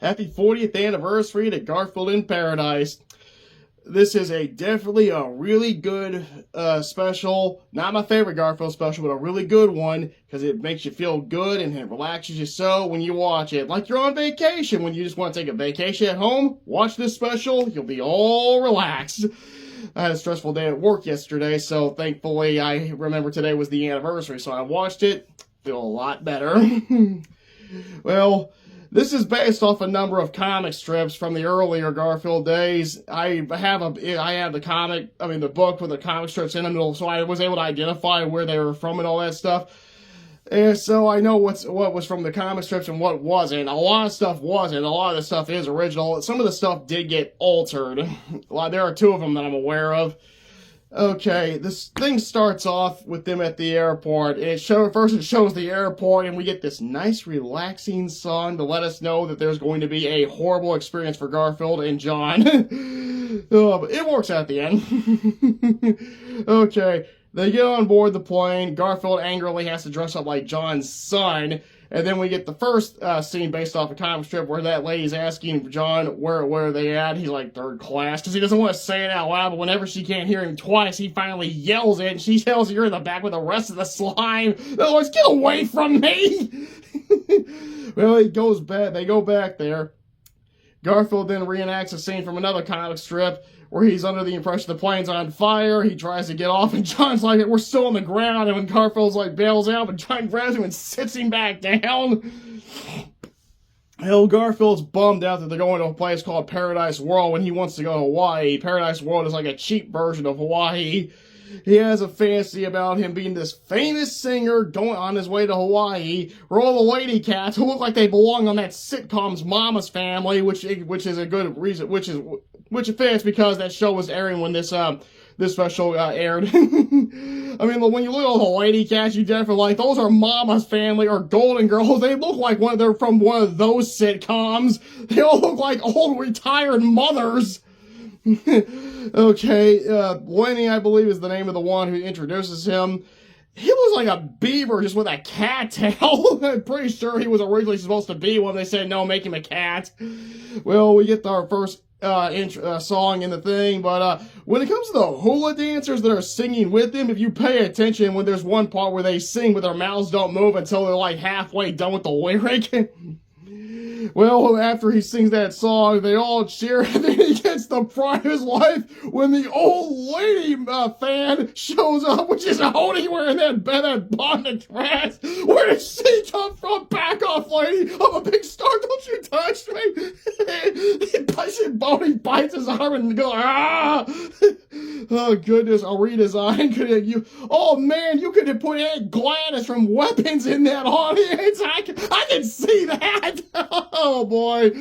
Happy 40th anniversary to Garfield in Paradise. This is definitely a really good special. Not my favorite Garfield special, but a really good one because it makes you feel good and it relaxes you so when you watch it. Like you're on vacation. When you just want to take a vacation at home, watch this special. You'll be all relaxed. I had a stressful day at work yesterday, so thankfully I remember today was the anniversary, so I watched it. Feel a lot better. Well, this is based off a number of comic strips from the earlier Garfield days. I have the book with the comic strips in them, so I was able to identify where they were from and all that stuff. And so I know what was from the comic strips and what wasn't. A lot of stuff wasn't. A lot of the stuff is original. Some of the stuff did get altered. There are two of them that I'm aware of. Okay, this thing starts off with them at the airport, and first it shows the airport, and we get this nice, relaxing song to let us know that there's going to be a horrible experience for Garfield and John. But it works out at the end. Okay, they get on board the plane. Garfield angrily has to dress up like John's son. And then we get the first scene based off a comic strip where that lady's asking John where are they at. He's like third class because he doesn't want to say it out loud, but whenever she can't hear him twice, he finally yells it, and she tells you're in the back with the rest of the slime. In other words, get away from me! Well, they go back there. Garfield then reenacts a scene from another comic strip where he's under the impression the plane's on fire. He tries to get off, and John's like, we're still on the ground. And when Garfield's like bails out, but John grabs him and sits him back down. Hell, Garfield's bummed out that they're going to a place called Paradise World when he wants to go to Hawaii. Paradise World is like a cheap version of Hawaii. He has a fantasy about him being this famous singer going on his way to Hawaii, where all the lady cats who look like they belong on that sitcom's Mama's Family, which is a good reason, which fits because that show was airing when this special aired. I mean, when you look at all the lady cats, you definitely like those are Mama's Family or Golden Girls. They look like they're from one of those sitcoms. They all look like old retired mothers. Okay, Lenny, I believe, is the name of the one who introduces him. He was like a beaver just with a cat tail. I'm pretty sure he was originally supposed to be one. They said, no, make him a cat. Well, we get our first song in the thing, but when it comes to the hula dancers that are singing with him, if you pay attention, when there's one part where they sing but their mouths don't move until they're like halfway done with the lyric. Well, after he sings that song, they all cheer, and then he gets the pride of his life when the old lady fan shows up, which is Honey wearing that bondage dress. Where did she come from? Back off, lady! I'm a big star, don't you touch me! Boney bites his arm and goes, ah! Oh, goodness, a redesign. Oh, man, you could have put Aunt Gladys from Weapons in that audience. I can see that. Oh, boy.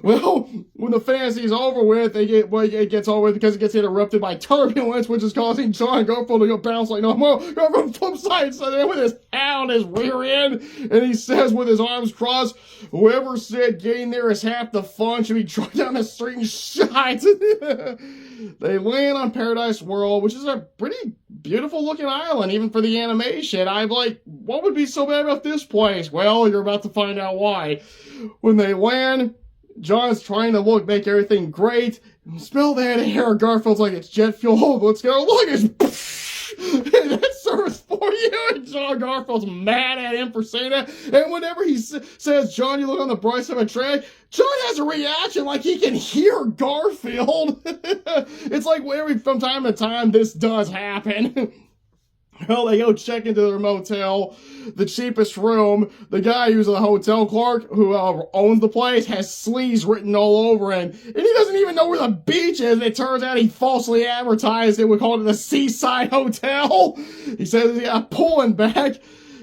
Well, when the fantasy's over with, it gets over with because it gets interrupted by turbulence, which is causing John Garfield to go bounce like no more. Garfield flips side with his hand on his rear end, and he says with his arms crossed, whoever said getting there is half the fun should be drawn down the street and shot. They land on Paradise World, which is a pretty beautiful looking island, even for the animation. I'm like, what would be so bad about this place? Well, you're about to find out why. When they land, John's trying to make everything great. Smell that air. Garfield's like, it's jet fuel. Let's go. Look, it's that service for you. And John Garfield's mad at him for saying that. And whenever he says, John, you look on the bright side of a track, John has a reaction like he can hear Garfield. It's like from time to time this does happen. Well, they go check into their motel, the cheapest room. The guy who's a hotel clerk who owns the place has sleaze written all over him. And he doesn't even know where the beach is. It turns out he falsely advertised it. We called it the Seaside Hotel. He says he got a pool in back.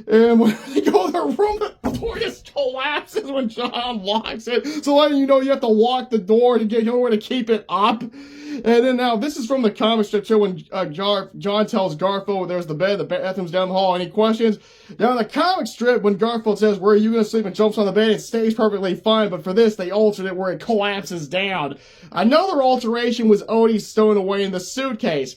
And when they go to their room, the door just collapses when John locks it. So letting you know you have to lock the door to get nowhere to keep it up. And then now, this is from the comic strip show when John tells Garfield there's the bed, the bathroom's down the hall, any questions? Now in the comic strip, when Garfield says, where are you going to sleep, and jumps on the bed, it stays perfectly fine, but for this, they altered it where it collapses down. Another alteration was Odie stowing away in the suitcase.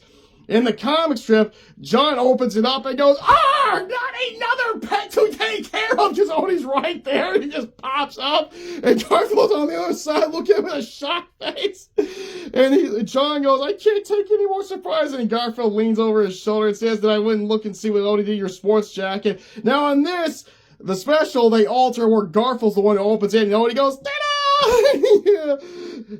In the comic strip, John opens it up and goes, "Ah, not another pet to take care of," because Odie's right there, and he just pops up, and Garfield's on the other side looking at him with a shocked face. And John goes, "I can't take any more surprises," and Garfield leans over his shoulder and says that I wouldn't look and see what Odie did in your sports jacket. Now on this, the special, they alter where Garfield's the one who opens it, and Odie goes, "Ta-da!"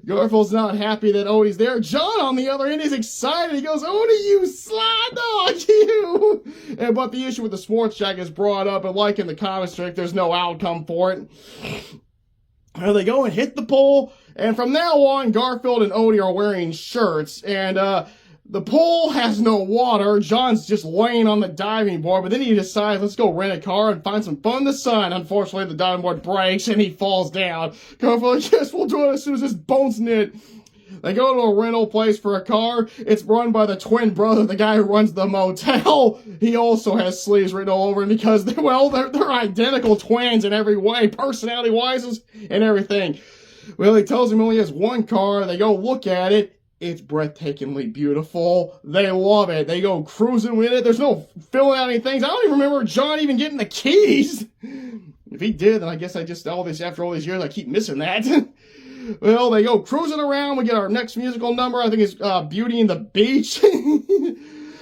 Garfield's not happy that Odie's there. John, on the other end, is excited. He goes, "Odie, you slide dog, you!" But the issue with the sports jacket is brought up, and like in the comic strip, there's no outcome for it. They go and hit the pole, and from now on, Garfield and Odie are wearing shirts, and the pool has no water. John's just laying on the diving board, but then he decides, let's go rent a car and find some fun in the sun. Unfortunately, the diving board breaks and he falls down. Garfield, "Yes, we'll do it as soon as his bone's knit." They go to a rental place for a car. It's run by the twin brother, the guy who runs the motel. He also has sleeves written all over him because, they're identical twins in every way, personality-wise and everything. Well, he tells him he only has one car. They go look at it. It's breathtakingly beautiful. They love it. They go cruising with it. There's no filling out any things. I don't even remember John even getting the keys. If he did, then I guess after all these years, I keep missing that. Well, they go cruising around. We get our next musical number. I think it's Beauty and the Beach.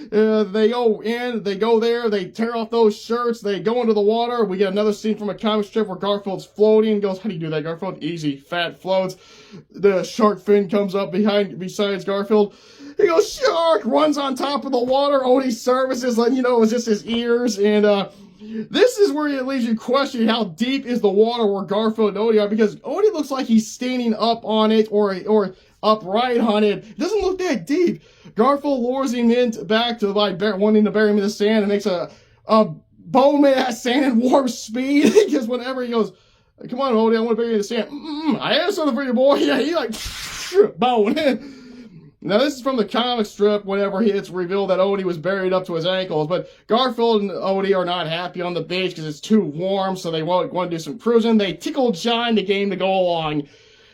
They go in, they go there, they tear off those shirts, they go into the water. We get another scene from a comic strip where Garfield's floating and goes, "How do you do that, Garfield?" "Easy, fat floats." The shark fin comes up besides Garfield. He goes, "Shark!" Runs on top of the water. Odie services, like, it's just his ears. And this is where it leaves you questioning how deep is the water where Garfield and Odie are, because Odie looks like he's standing up on it or upright on it. It doesn't look that deep. Garfield lures him back to wanting to bury him in the sand, and makes a bone made out of sand at warp speed. Because whenever he goes, "Come on, Odie, I want to bury you in the sand." "I have something for you, boy." Yeah, he bone. Now, this is from the comic strip whenever it's revealed that Odie was buried up to his ankles. But Garfield and Odie are not happy on the beach because it's too warm, so they want to do some cruising. They tickle John to get him to go along.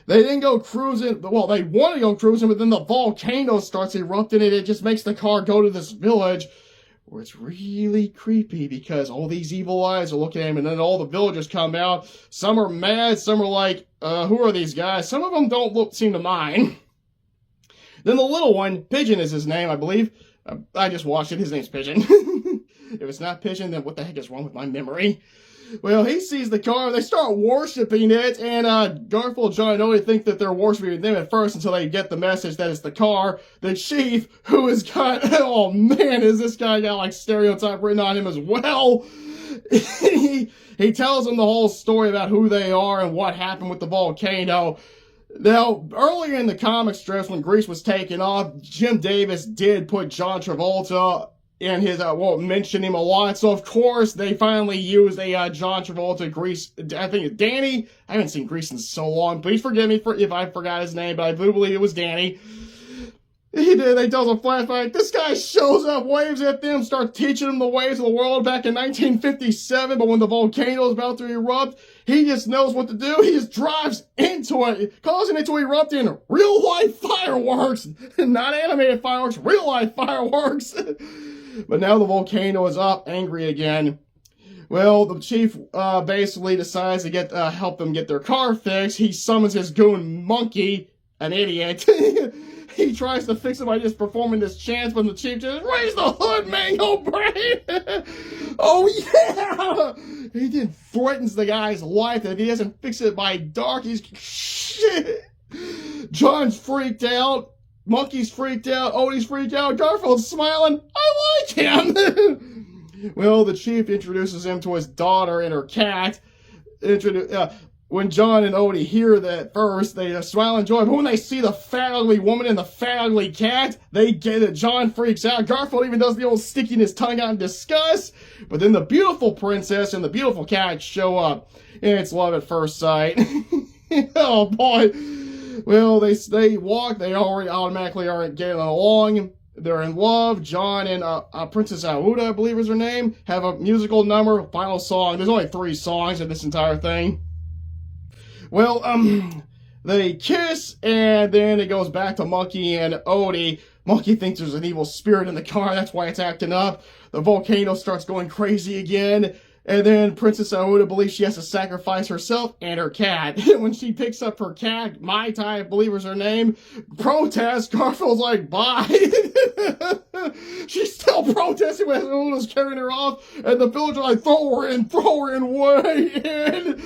They then go cruising. Well, they want to go cruising, but then the volcano starts erupting, and it just makes the car go to this village where it's really creepy because all these evil eyes are looking at him, and then all the villagers come out. Some are mad, some are like, who are these guys? Some of them don't seem to mind. Then the little one, Pigeon is his name, I believe. I just watched it. His name's Pigeon. If it's not Pigeon, then what the heck is wrong with my memory? Well, he sees the car, they start worshiping it, and Garfield, John, and Odie think that they're worshiping them at first until they get the message that it's the car. The chief, who has got, oh man, is this guy got like stereotype written on him as well. He tells them the whole story about who they are and what happened with the volcano. Now, earlier in the comic strips, when Grease was taken off, Jim Davis did put John Travolta in his, mention him a lot. So, of course, they finally used a John Travolta Grease, I think it's Danny. I haven't seen Grease in so long. Please forgive me if I forgot his name, but I do believe it was Danny. They tell us a flashback. This guy shows up, waves at them, starts teaching them the ways of the world back in 1957. But when the volcano is about to erupt, he just knows what to do. He just drives into it, causing it to erupt in real-life fireworks. Not animated fireworks, real-life fireworks. But now the volcano is up, angry again. Well, the chief basically decides to help them get their car fixed. He summons his goon Monkey, an idiot. He tries to fix it by just performing this chant, but the chief just, "Raise the hood, mango brain!" Oh, yeah! He then threatens the guy's life that if he doesn't fix it by dark, he's shit. John's freaked out. Monkey's freaked out. Odie's freaked out. Garfield's smiling. I like him! Well, the chief introduces him to his daughter and her cat. When John and Odie hear that first, they smile and joy. But when they see the fat, ugly woman and the fat, ugly cat, they get it. John freaks out. Garfield even does the old sticking his tongue out in disgust. But then the beautiful princess and the beautiful cat show up. And it's love at first sight. Oh, boy. Well, they walk. They already automatically are getting along. They're in love. John and Princess Aouda, I believe is her name, have a musical number. Final song. There's only 3 songs in this entire thing. Well, They kiss, and then it goes back to Monkey and Odie. Monkey thinks there's an evil spirit in the car, that's why it's acting up. The volcano starts going crazy again. And then Princess Aouda believes she has to sacrifice herself and her cat. When she picks up her cat, Mai Tai, I believe is her name, protests. Garfield's like, bye. She's still protesting when Aouda's carrying her off. And the villagers are like, throw her in, way in.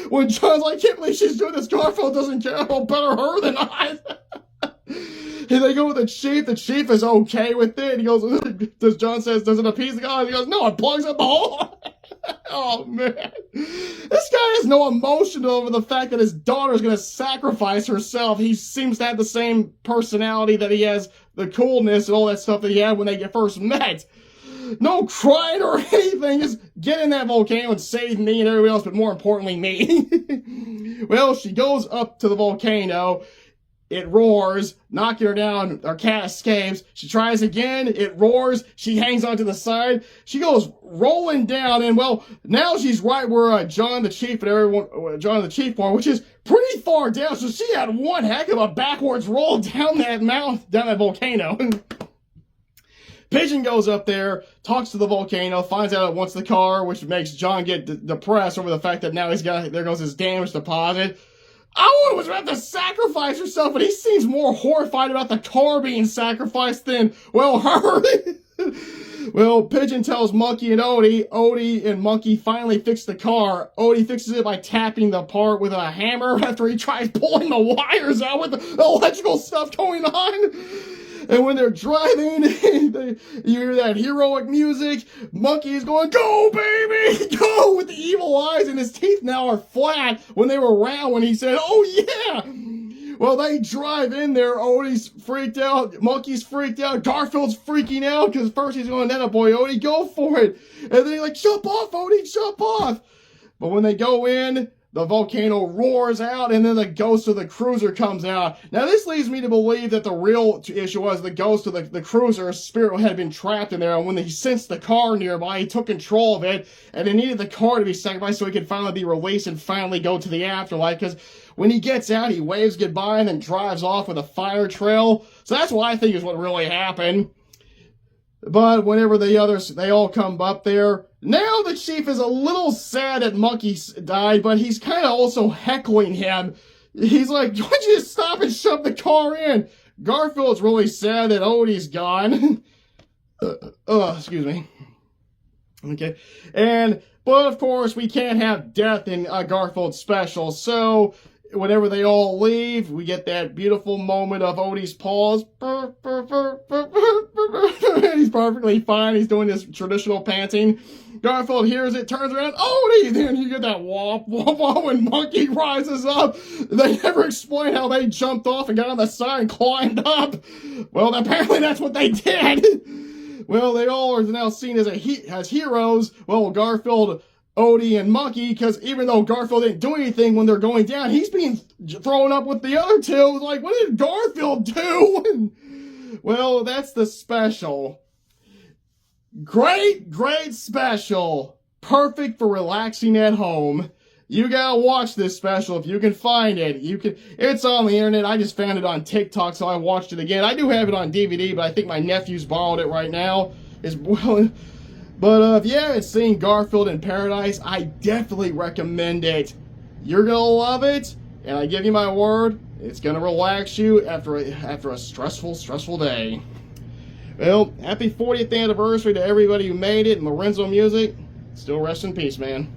When John's like, I can't believe she's doing this. Garfield doesn't care about better her than I. And they go with the chief. The chief is okay with it. He goes, John says, does it appease the guy? He goes, no, it plugs up the hole. Oh, man. This guy has no emotion over the fact that his daughter's going to sacrifice herself. He seems to have the same personality that he has, the coolness and all that stuff that he had when they first met. No crying or anything. Just get in that volcano and save me and everybody else, but more importantly, me. Well, she goes up to the volcano. It roars, knocking her down. Her cat escapes. She tries again. It roars. She hangs onto the side. She goes rolling down, and well, now she's right where John the Chief and everyone, John the Chief are, which is pretty far down. So she had one heck of a backwards roll down that down that volcano. Pigeon goes up there, talks to the volcano, finds out it wants the car, which makes John get depressed over the fact that now there goes his damage deposit. Aouda was about to sacrifice herself, but he seems more horrified about the car being sacrificed than, well, her. Well, Pigeon tells Monkey and Odie. Odie and Monkey finally fix the car. Odie fixes it by tapping the part with a hammer after he tries pulling the wires out with the electrical stuff going on. And when they're driving, you hear that heroic music. Monkey is going, go, baby, go, with the evil eyes, and his teeth now are flat when they were round when he said, oh, yeah. Well, they drive in there. Odie's freaked out. Monkey's freaked out. Garfield's freaking out because first he's going, that boy, Odie, go for it. And then he's like, jump off, Odie, jump off. But when they go in, the volcano roars out, and then the ghost of the cruiser comes out. Now, this leads me to believe that the real issue was the ghost of the cruiser's spirit had been trapped in there, and when he sensed the car nearby, he took control of it, and he needed the car to be sacrificed so he could finally be released and finally go to the afterlife, because when he gets out, he waves goodbye and then drives off with a fire trail. So that's what I think is what really happened. But whenever the others, they all come up there. Now the chief is a little sad that Monkey died, but he's kind of also heckling him. He's like, why don't you just stop and shove the car in? Garfield's really sad that Odie's gone. Excuse me. Okay. But of course, we can't have death in Garfield special, so whenever they all leave, we get that beautiful moment of Odie's paws. He's perfectly fine. He's doing his traditional panting. Garfield hears it, turns around, Odie! Then you get that womp womp womp when Monkey rises up. They never explain how they jumped off and got on the side and climbed up. Well, apparently that's what they did. Well, they all are now seen as heroes. Well, Garfield, Odie, and Monkey, because even though Garfield didn't do anything when they're going down, he's being thrown up with the other two. Like, what did Garfield do? Well, that's the special. Great special. Perfect for relaxing at home. You gotta watch this special if you can find it. It's on the internet. I just found it on TikTok, so I watched it again. I do have it on DVD, but I think my nephew's borrowed it right now. But if you haven't seen Garfield in Paradise, I definitely recommend it. You're gonna love it, and I give you my word, it's gonna relax you after a stressful day. Well, happy 40th anniversary to everybody who made it, and Lorenzo Music. Still rest in peace, man.